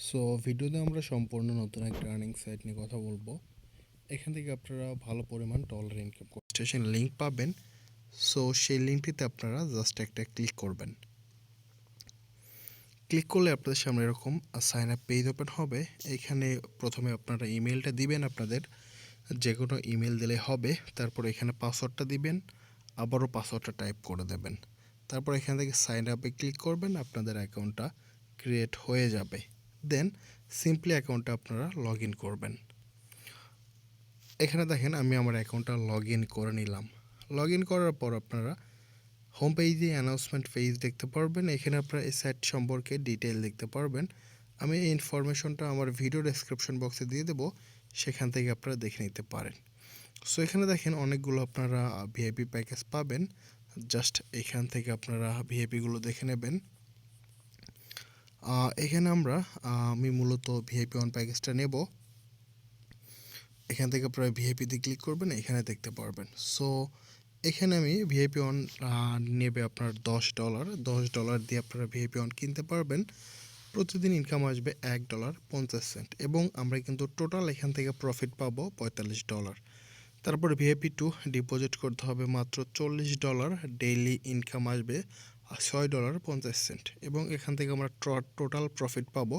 So ভিডিওতে আমরা সম্পূর্ণ নতুন একটা আর্নিং সাইট নিয়ে কথা বলবো। এখান থেকে আপনারা ভালো পরিমাণ ডলার ইনকাম স্টেশন লিঙ্ক পাবেন। সো সেই লিঙ্কটিতে আপনারা জাস্ট একটা ক্লিক করবেন। ক্লিক করলে আপনাদের সামনে এরকম সাইন আপ পেজ ওপেন হবে। এখানে প্রথমে আপনারা ইমেলটা দিবেন, আপনাদের যে কোনো ইমেল দিলে হবে। তারপর এখানে পাসওয়ার্ডটা দিবেন, আবারও পাসওয়ার্ডটা টাইপ করে দেবেন। তারপর এখান থেকে সাইন আপে ক্লিক করবেন, আপনাদের অ্যাকাউন্টটা ক্রিয়েট হয়ে যাবে। দেন সিম্পলি অ্যাকাউন্টটা আপনারা লগ ইন করবেন। এখানে দেখেন আমি আমার অ্যাকাউন্টটা লগ ইন করে নিলাম। লগ ইন করার পর আপনারা হোম পেজে অ্যানাউন্সমেন্ট পেজ দেখতে পারবেন। এখানে আপনারা এই সাইট সম্পর্কে ডিটেল দেখতে পারবেন। আমি এই ইনফরমেশনটা আমার ভিডিও ডেসক্রিপশন বক্সে দিয়ে দেবো, সেখান থেকে আপনারা দেখে নিতে পারেন। সো এখানে দেখেন অনেকগুলো আপনারা ভিআইপি প্যাকেজ পাবেন। জাস্ট এখান থেকে আপনারা ভিআইপিগুলো দেখে নেবেন। এখানে আমি মূলত ভিআইপি ওয়ান প্যাকেজটা নেব। এখান থেকে আপনারা ভিআইপিতে ক্লিক করবেন, এখানে দেখতে পারবেন। সো এখানে আমি ভিআইপি ওয়ান নেবে আপনার $10 দিয়ে আপনারা ভিআইপি ওয়ান কিনতে পারবেন। প্রতিদিন ইনকাম আসবে $1.50 এবং আমরা কিন্তু টোটাল এখান থেকে প্রফিট পাবো $45। তারপর ভিআইপি টু ডিপোজিট করতে হবে মাত্র $40। ডেইলি ইনকাম আসবে $6.50 এবং এখান থেকে আমরা টোটাল প্রফিট পাবো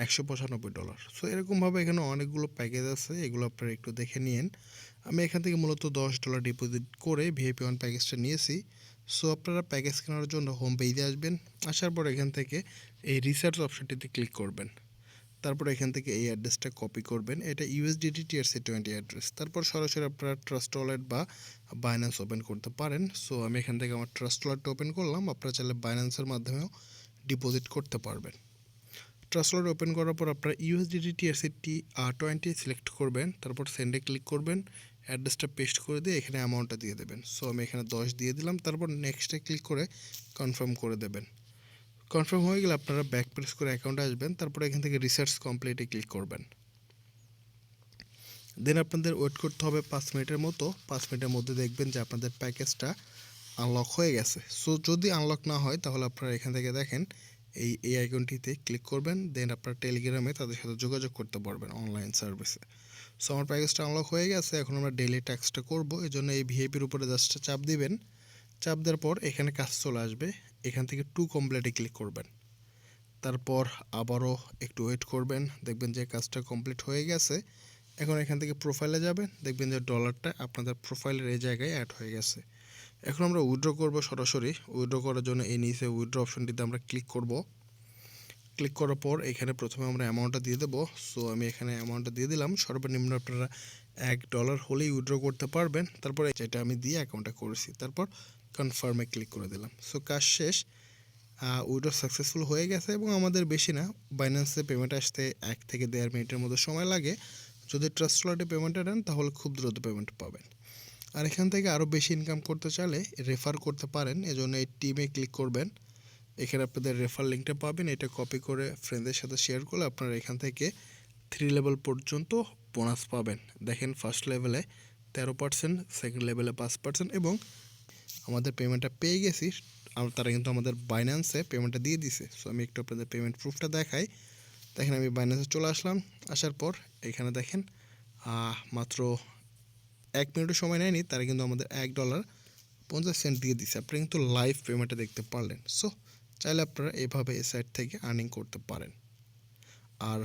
$195। সো এরকমভাবে এখানে অনেকগুলো প্যাকেজ আছে, এগুলো আপনারা একটু দেখে নিন। আমি এখান থেকে মূলত $10 ডিপোজিট করে ভিআইপি ওয়ান প্যাকেজটা নিয়েছি। সো আপনারা প্যাকেজ কেনার জন্য হোম পেজে আসবেন। আসার পর এখান থেকে এই রিসার্চ অপশনটিতে ক্লিক করবেন। তারপর এখান থেকে এই অ্যাড্রেসটা কপি করবেন, এটা ইউএসডিটি TRC20 অ্যাড্রেস। তারপর সরাসরি আপনারা ট্রাস্ট ওয়ালেট বা বাইন্যান্স ওপেন করতে পারেন। সো আমি এখান থেকে আমার ট্রাস্ট ওয়ালেটটা ওপেন করলাম। আপনারা চাইলে বাইন্যান্সের মাধ্যমেও ডিপোজিট করতে পারবেন। ট্রাস্ট ওয়ালেট ওপেন করার পর আপনারা ইউএসডিটি TRC20 সিলেক্ট করবেন, তারপর সেন্ডে ক্লিক করবেন, অ্যাড্রেসটা পেস্ট করে দিয়ে এখানে অ্যামাউন্টটা দিয়ে দেবেন। সো আমি এখানে 10 দিয়ে দিলাম। তারপর নেক্সটে ক্লিক করে কনফার্ম করে দেবেন। কনফার্ম হয়ে গেলে আপনারা ব্যাক প্রেস করে অ্যাকাউন্টে আসবেন। তারপর এখান থেকে রিসার্চ কমপ্লিটে ক্লিক করবেন। দেন আপনাদের ওয়েট করতে হবে 5 মিনিটের মতো। 5 মিনিটের মধ্যে দেখবেন যে আপনাদের প্যাকেজটা আনলক হয়ে গেছে। সো যদি আনলক না হয় তাহলে আপনারা এখান থেকে দেখেন এই আইকনটিতে ক্লিক করবেন। দেন আপনারা টেলিগ্রামে তাদের সাথে যোগাযোগ করতে পারবেন অনলাইন সার্ভিসে। সো আমার প্যাকেজটা আনলক হয়ে গেছে। এখন আমরা ডেইলি ট্যাক্সটা করবো, এই জন্য এই ভিআইপির উপরে জাস্ট চাপ দিবেন। চাপ দেওয়ার পর এখানে কাজ চলে আসবে। এখান থেকে টু কমপ্লিটে ক্লিক করবেন। তারপর আবারও একটু ওয়েট করবেন, দেখবেন যে কাজটা কমপ্লিট হয়ে গেছে। এখন এখান থেকে প্রোফাইলে যাবেন, দেখবেন যে ডলারটা আপনাদের প্রোফাইলের এই জায়গায় অ্যাড হয়ে গেছে। এখন আমরা উইথড্র করব সরাসরি। উইথড্র করার জন্য এই নিচে উইথড্র অপশনটিতে আমরা ক্লিক করব। ক্লিক করার পর এখানে প্রথমে আমরা অ্যামাউন্টটা দিয়ে দেবো। সো আমি এখানে অ্যামাউন্টটা দিয়ে দিলাম। সর্বনিম্ন আপনারা $1 হলেই উইথড্র করতে পারবেন। তারপরে যেটা আমি দিয়ে অ্যাকাউন্টটা করেছি, তারপর কনফার্মে ক্লিক করে দিলাম। সো কাজ শেষ, উইথড্র সাকসেসফুল হয়ে গেছে এবং আমাদের বেশি না, বাইন্যান্সে পেমেন্ট আসতে 1 থেকে 1.5 মিনিটের মতো সময় লাগে। যদি ট্রাস্ট ওয়ালেটে পেমেন্টটা নেন তাহলে খুব দ্রুত পেমেন্ট পাবেন। আর এখান থেকে আরও বেশি ইনকাম করতে চাইলে রেফার করতে পারেন, এজন্য এই টিমে ক্লিক করবেন। এখানে আপনাদের রেফার লিঙ্কটা পাবেন, এটা কপি করে ফ্রেন্ডদের সাথে শেয়ার করলে আপনারা এখান থেকে 3 লেভেল পর্যন্ত বোনাস পাবেন। দেখেন ফার্স্ট লেভেলে 13%, সেকেন্ড লেভেলে 5% এবং আমাদের পেমেন্টটা পেয়ে গেছি। আর তারা কিন্তু আমাদের বাইন্যান্সে পেমেন্টটা দিয়ে দিছে। সো আমি একটু আপনাদের পেমেন্ট প্রুফটা দেখাই। দেখেন আমি বাইন্যান্সে চলে আসলাম। আসার পর এখানে দেখেন মাত্র 1 মিনিটও সময় নেয়নি, তারা কিন্তু আমাদের $1.50 দিয়ে দিছে। আপনারা কিন্তু লাইভ পেমেন্টটা দেখতে পারলেন। সো চাইলে আপনারা এভাবে এই সাইট থেকে আর্নিং করতে পারেন। আর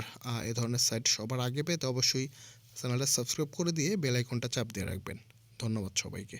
এ ধরনের সাইট সবার আগে পেতে অবশ্যই চ্যানেলটা সাবস্ক্রাইব করে দিয়ে বেল আইকনটা চাপ দিয়ে রাখবেন। ধন্যবাদ সবাইকে।